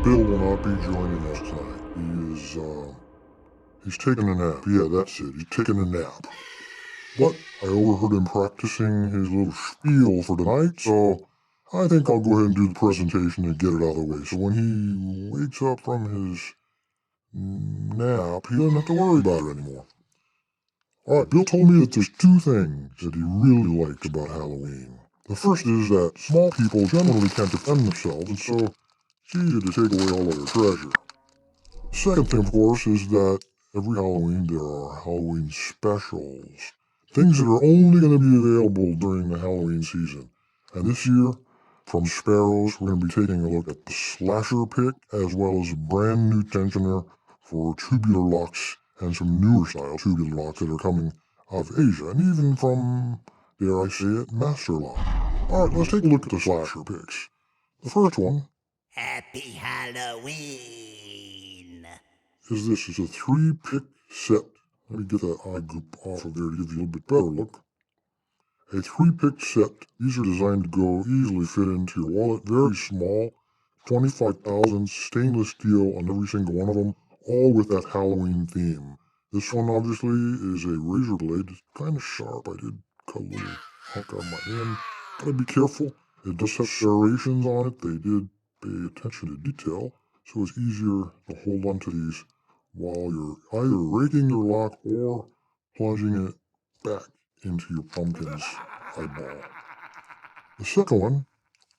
Bill will not be joining us tonight. He's taking a nap. Yeah, that's it. He's taking a nap. But I overheard him practicing his little spiel for tonight, so I think I'll go ahead and do the presentation and get it out of the way. So when he wakes up from his nap, he doesn't have to worry about it anymore. Alright, Bill told me that there's two things that he really likes about Halloween. The first is that small people generally can't defend themselves, and so it's easy to take away all of their treasure. The second thing, of course, is that every Halloween there are Halloween specials. Things that are only going to be available during the Halloween season. And this year, from Sparrows, we're going to be taking a look at the Slasher Pick, as well as a brand new tensioner for tubular locks and some newer style tubular locks that are coming out of Asia, and even from, dare I say it, Master Lock. Alright, let's take a look at the Slasher Picks. The first one Happy Halloween! is this. It's a 3-pick set. Let me get that eye group off of there to give you a little bit better look. A 3-pick set. These are designed to go easily fit into your wallet. Very small. 25,000 stainless steel on every single one of them, all with that Halloween theme. This one obviously is a razor blade. It's kind of sharp. I did cut a little hunk out of my hand. Gotta be careful. It does have serrations on it. They did pay attention to detail, so it's easier to hold on to these while you're either raking your lock or plunging it back into your pumpkin's eyeball. The second one,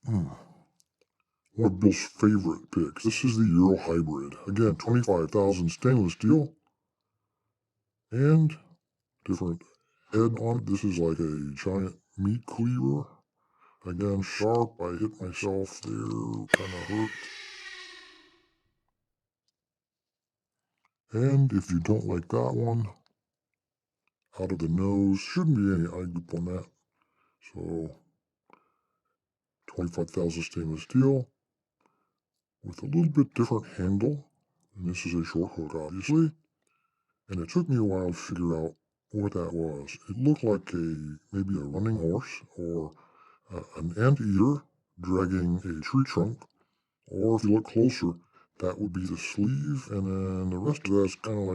one of Bill's favorite picks. This is the Euro Hybrid. Again, 25,000 stainless steel and different head on it. This is like a giant meat cleaver. Again, sharp. I hit myself there, kind of hurt. And if you don't like that one, out of the nose, shouldn't be any eye group on that. So, 25,000 stainless steel with a little bit different handle. And this is a short hook, obviously. And it took me a while to figure out what that was. It looked like maybe a running horse or an anteater dragging a tree trunk. Or if you look closer, that would be the sleeve, and then the rest of that's kind of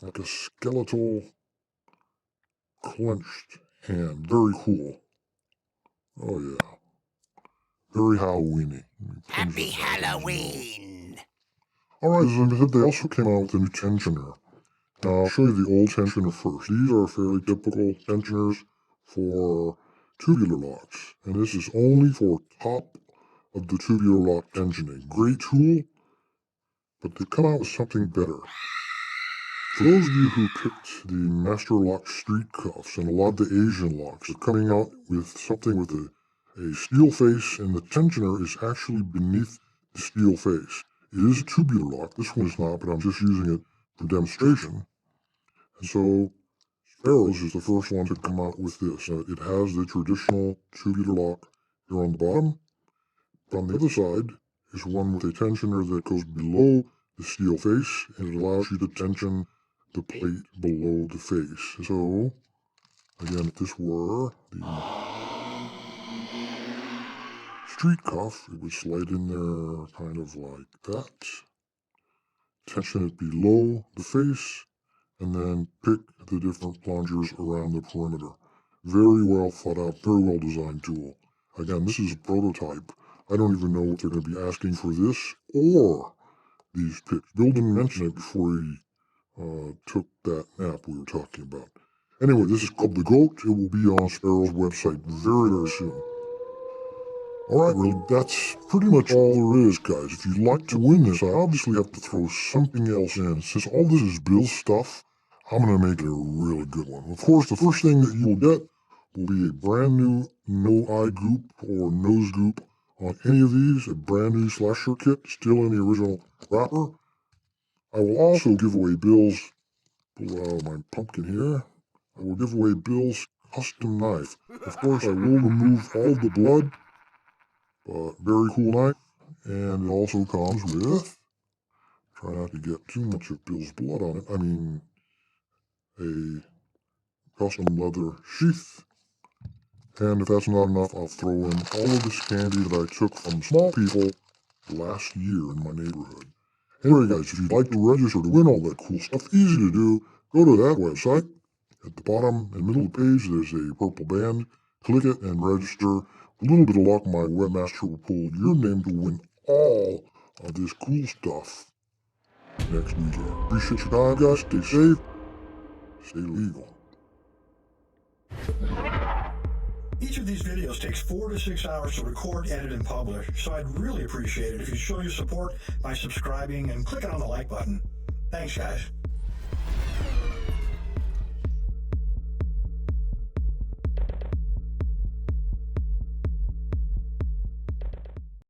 like a skeletal clenched hand. Very cool. Oh yeah, very Halloweeny. Happy Halloween! Alright, as I said, they also came out with a new tensioner. Now I'll show you the old tensioner first. These are fairly typical tensioners for tubular locks, and this is only for top of the tubular lock tensioning. Great tool, but they've come out with something better. For those of you who picked the Master Lock Street Cuffs and a lot of the Asian locks, they're coming out with something with a steel face, and the tensioner is actually beneath the steel face. It is a tubular lock. This one is not, but I'm just using it for demonstration. And so Sparrows is the first one to come out with this. It has the traditional tubular lock here on the bottom. But on the other side is one with a tensioner that goes below the steel face, and it allows you to tension the plate below the face. So, again, if this were the street cuff, it would slide in there kind of like that. Tension it below the face, and then pick the different plungers around the perimeter. Very well thought out, very well designed tool. Again, this is a prototype. I don't even know what they're going to be asking for this or these picks. Bill didn't mention it before he took that nap we were talking about. Anyway, this is called the Goat. It will be on Sparrow's website very, very soon. Alright, well, that's pretty much all there is, guys. If you'd like to win this, I obviously have to throw something else in. Since all this is Bill's stuff, I'm going to make it a really good one. Of course, the first thing that you will get will be a brand new no eye goop or nose goop on any of these, a brand new slasher kit, still in the original wrapper. I will also give away Bill's, pull out my pumpkin here, I will give away Bill's custom knife. Of course, I will remove all the blood, but very cool knife, and it also comes with, try not to get too much of Bill's blood on it, I mean, a custom leather sheath. And if that's not enough, I'll throw in all of this candy that I took from small people last year in my neighborhood. Anyway, guys, if you'd like to register to win all that cool stuff, easy to do. Go to that website. At the bottom and middle of the page, there's a purple band. Click it and register. With a little bit of luck, my webmaster will pull your name to win all of this cool stuff next weekend. Appreciate your time, guys. Stay safe. Stay legal. Each of these videos takes 4 to 6 hours to record, edit, and publish, so I'd really appreciate it if you show your support by subscribing and clicking on the like button. Thanks, guys.